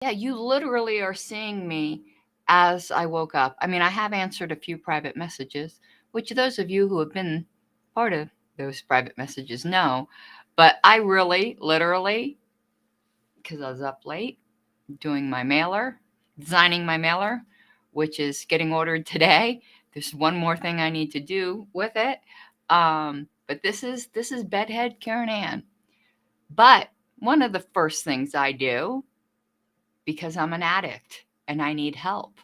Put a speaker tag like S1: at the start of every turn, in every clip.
S1: Yeah, you literally are seeing me as I woke up. I mean, I have answered a few private messages, which those of you who have been part of those private messages know. But I really, literally, because I was up late doing my mailer, designing my mailer, which is getting ordered today. There's one more thing I need to do with it. But this is bedhead Karen Ann. But one of the first things I do, because I'm an addict and I need help,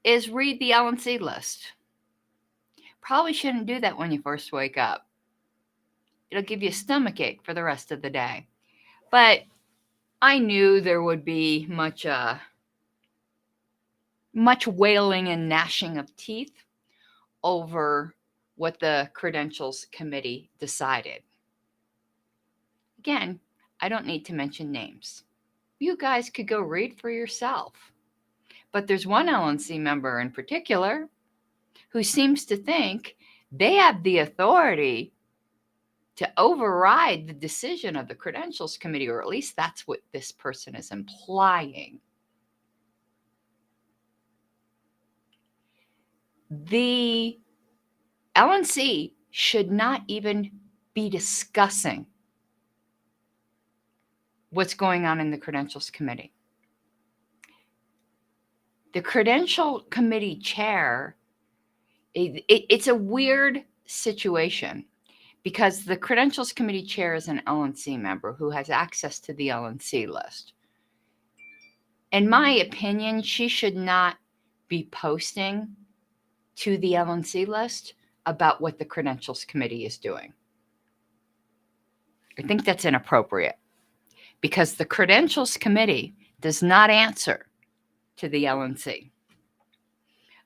S1: is read the LNC list. Probably shouldn't do that when you first wake up. It'll give you a stomachache for the rest of the day. But I knew there would be much wailing and gnashing of teeth over what the Credentials Committee decided. Again, I don't need to mention names. You guys could go read for yourself. But there's one LNC member in particular who seems to think they have the authority to override the decision of the Credentials Committee, or at least that's what this person is implying. The LNC should not even be discussing what's going on in the Credentials Committee. The Credential Committee chair, it's a weird situation because the Credentials Committee chair is an LNC member who has access to the LNC list. In my opinion, she should not be posting to the LNC list about what the Credentials Committee is doing. I think that's inappropriate because the Credentials Committee does not answer to the LNC.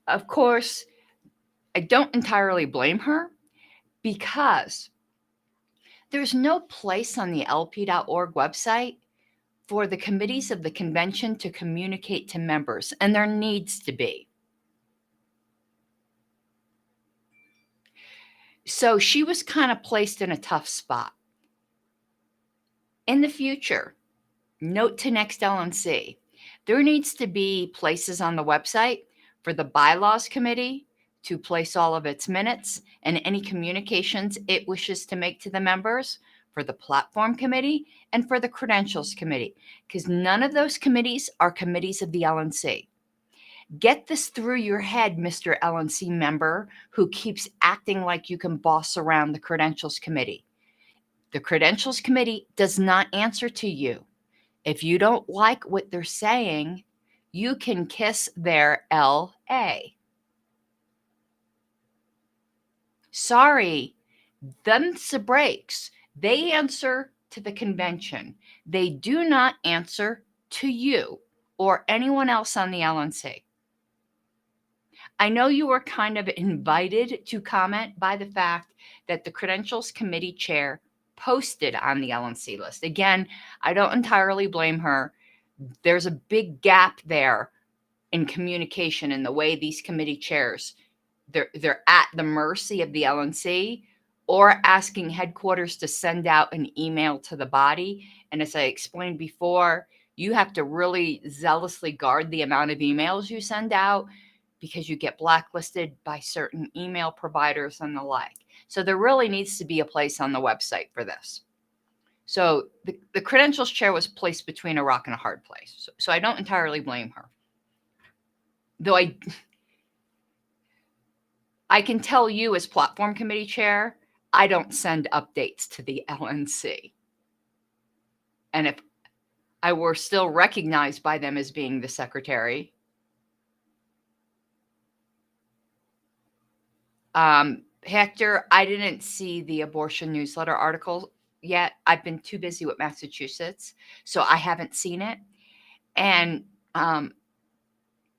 S1: Of course, I don't entirely blame her because there's no place on the lp.org website for the committees of the convention to communicate to members, and there needs to be. So she was kind of placed in a tough spot. In the future, note to next LNC, there needs to be places on the website for the Bylaws Committee to place all of its minutes and any communications it wishes to make to the members, for the Platform Committee, and for the Credentials Committee, because none of those committees are committees of the LNC. Get this through your head, Mr. LNC member, who keeps acting like you can boss around the Credentials Committee. The Credentials Committee does not answer to you. If you don't like what they're saying, you can kiss their LA. Sorry, them's the breaks. They answer to the convention. They do not answer to you or anyone else on the LNC. I know you were kind of invited to comment by the fact that the Credentials Committee chair posted on the LNC list. Again, I don't entirely blame her. There's a big gap there in communication in the way these committee chairs, they're at the mercy of the LNC or asking headquarters to send out an email to the body. And as I explained before, you have to really zealously guard the amount of emails you send out because you get blacklisted by certain email providers and the like. So there really needs to be a place on the website for this. So the Credentials chair was placed between a rock and a hard place. So I don't entirely blame her. Though I can tell you as Platform Committee chair, I don't send updates to the LNC. And if I were still recognized by them as being the secretary, Hector, I didn't see the abortion newsletter article yet. I've been too busy with Massachusetts, so I haven't seen it. And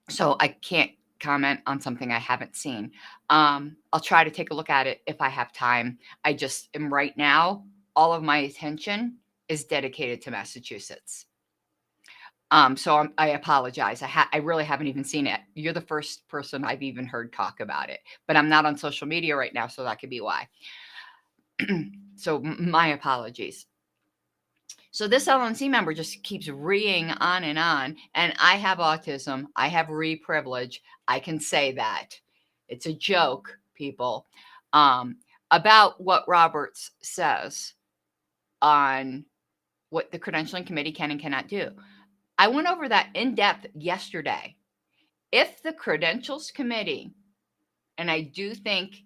S1: so I can't comment on something I haven't seen. I'll try to take a look at it if I have time. I just am right now, all of my attention is dedicated to Massachusetts. So I apologize. I really haven't even seen it. You're the first person I've even heard talk about it, but I'm not on social media right now, so that could be why. So my apologies. So this LNC member just keeps reeing on, and I have autism. I have re-privilege. I can say that. It's a joke, people, about what Roberts says on what the credentialing committee can and cannot do. I went over that in depth yesterday. If the credentials committee, and I do think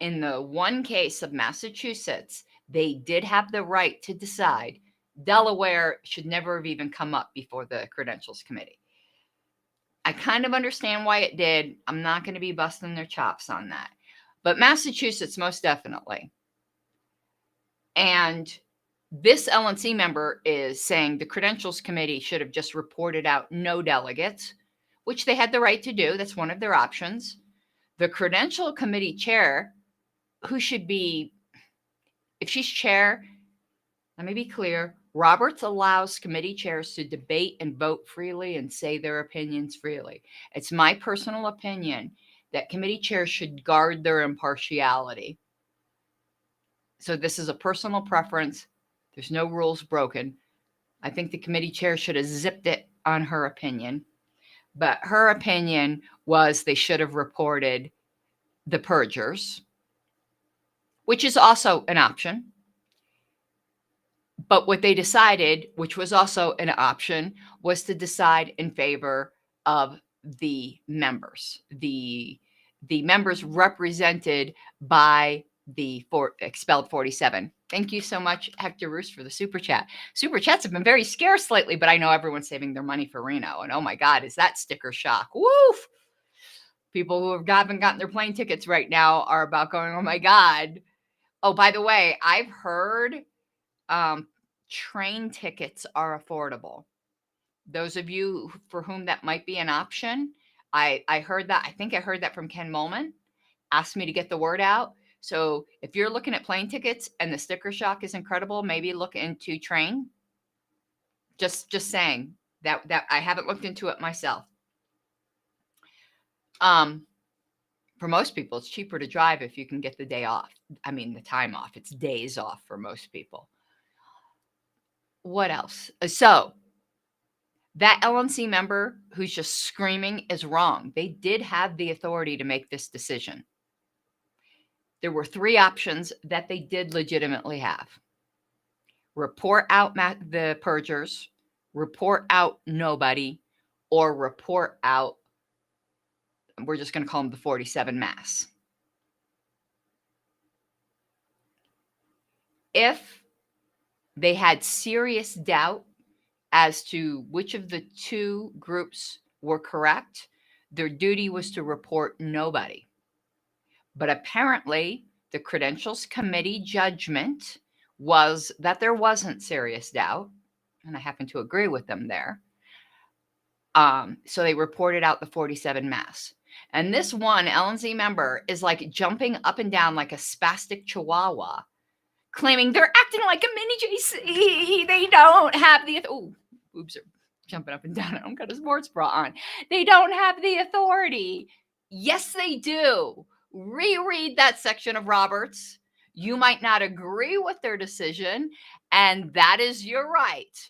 S1: in the one case of Massachusetts, they did have the right to decide. Delaware should never have even come up before the credentials committee. I kind of understand why it did. I'm not going to be busting their chops on that. But Massachusetts, most definitely. And this LNC member is saying the credentials committee should have just reported out no delegates, which they had the right to do. That's one of their options. The credential committee chair, who should be, if she's chair, let me be clear, Roberts allows committee chairs to debate and vote freely and say their opinions freely. It's my personal opinion that committee chairs should guard their impartiality. So this is a personal preference. There's no rules broken. I think the committee chair should have zipped it on her opinion. But her opinion was they should have reported the purgers, which is also an option. But what they decided, which was also an option, was to decide in favor of the members, the members represented by the expelled 47. Thank you so much, Hector Roos, for the super chat. Super chats have been very scarce lately, but I know everyone's saving their money for Reno. And oh my God, is that sticker shock? Woof! People who haven't gotten their plane tickets right now are about going, oh my God. Oh, by the way, I've heard train tickets are affordable. Those of you for whom that might be an option, I heard that. I think I heard that from Ken Molman. Asked me to get the word out. So if you're looking at plane tickets and the sticker shock is incredible, maybe look into train. Just saying that I haven't looked into it myself. For most people, it's cheaper to drive if you can get the day off. I mean, the time off. It's days off for most people. What else? So that LNC member who's just screaming is wrong. They did have the authority to make this decision. There were 3 options that they did legitimately have. Report out the purgers, report out nobody, or report out, we're just going to call them the 47 mass. If they had serious doubt as to which of the 2 groups were correct, their duty was to report nobody. But apparently, the Credentials Committee judgment was that there wasn't serious doubt, and I happen to agree with them there. So they reported out the 47 mass. And this one LNC member is like jumping up and down like a spastic chihuahua, claiming they're acting like a mini JC. They don't have the boobs are jumping up and down. I don't got a sports bra on. They don't have the authority. Yes, they do. Reread that section of Roberts. You might not agree with their decision, and that is your right.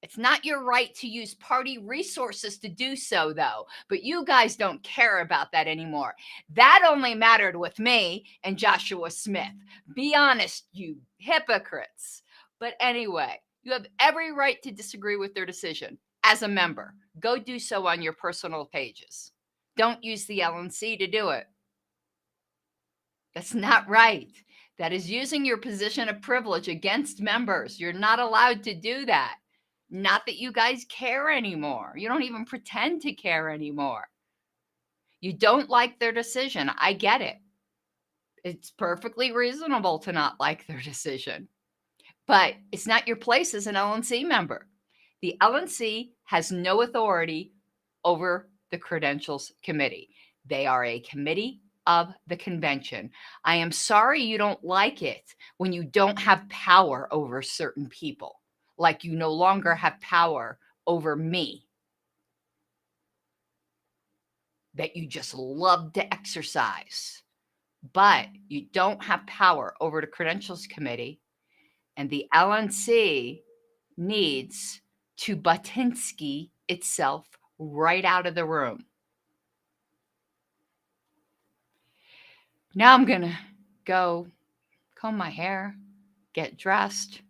S1: It's not your right to use party resources to do so, though. But you guys don't care about that anymore. That only mattered with me and Joshua Smith. Be honest, you hypocrites. But anyway, you have every right to disagree with their decision as a member. Go do so on your personal pages. Don't use the LNC to do it. That's not right. That is using your position of privilege against members. You're not allowed to do that. Not that you guys care anymore. You don't even pretend to care anymore. You don't like their decision. I get it. It's perfectly reasonable to not like their decision. But it's not your place as an LNC member. The LNC has no authority over the Credentials Committee. They are a committee of the convention. I am sorry you don't like it when you don't have power over certain people, like you no longer have power over me, that you just love to exercise, but you don't have power over the Credentials Committee. And the LNC needs to Batinsky itself right out of the room. Now I'm going to go comb my hair, get dressed,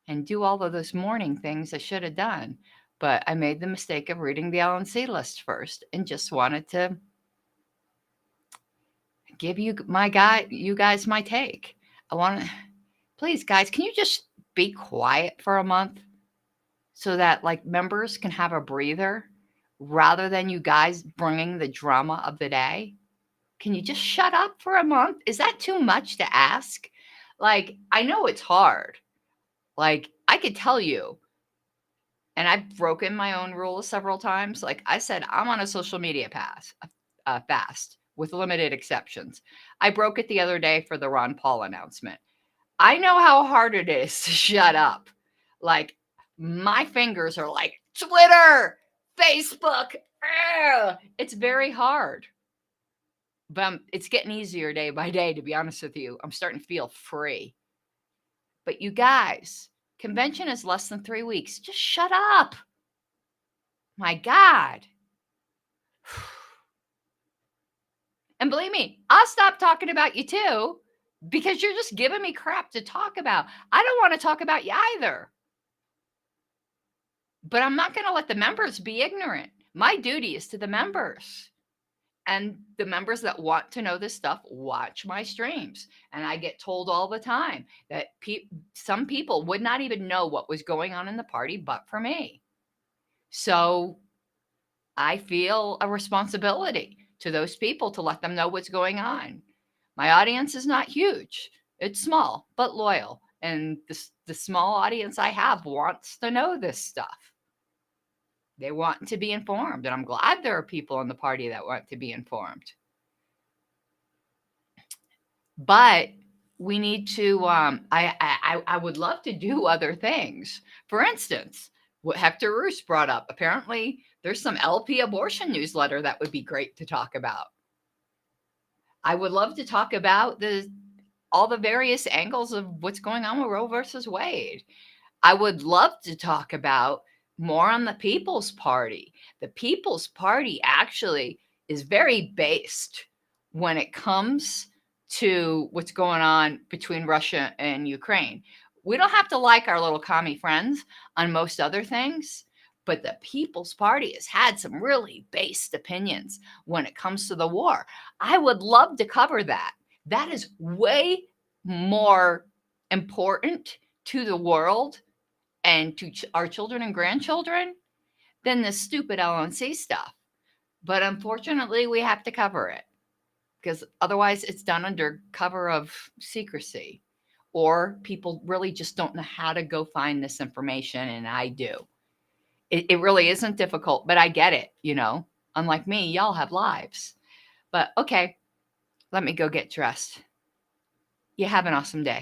S1: and do all of those morning things I should have done. But I made the mistake of reading the LNC list first and just wanted to give you guys my take. I want to, please, guys, can you just be quiet for a month so that like members can have a breather rather than you guys bringing the drama of the day? Can you just shut up for a month? Is that too much to ask? Like, I know it's hard. Like, I could tell you, and I've broken my own rules several times. Like I said, I'm on a social media fast with limited exceptions. I broke it the other day for the Ron Paul announcement. I know how hard it is to shut up. Like, my fingers are like Twitter, Facebook. It's very hard. But it's getting easier day by day, to be honest with you. I'm starting to feel free. But you guys, convention is less than 3 weeks. Just shut up. My God. And believe me, I'll stop talking about you too, because you're just giving me crap to talk about. I don't want to talk about you either. But I'm not going to let the members be ignorant. My duty is to the members. And the members that want to know this stuff watch my streams. And I get told all the time that some people would not even know what was going on in the party but for me. So I feel a responsibility to those people to let them know what's going on. My audience is not huge. It's small, but loyal. And the small audience I have wants to know this stuff. They want to be informed, and I'm glad there are people in the party that want to be informed. But we need to, I would love to do other things. For instance, what Hector Roos brought up, apparently there's some LP abortion newsletter that would be great to talk about. I would love to talk about all the various angles of what's going on with Roe versus Wade. I would love to talk about more on the People's Party. The People's Party actually is very based when it comes to what's going on between Russia and Ukraine. We don't have to like our little commie friends on most other things, but the People's Party has had some really based opinions when it comes to the war. I would love to cover that. That is way more important to the world and to our children and grandchildren than the stupid LNC stuff. But unfortunately, we have to cover it because otherwise it's done under cover of secrecy, or people really just don't know how to go find this information, and I do. It really isn't difficult, but I get it, Unlike me, y'all have lives. But okay, let me go get dressed. You have an awesome day.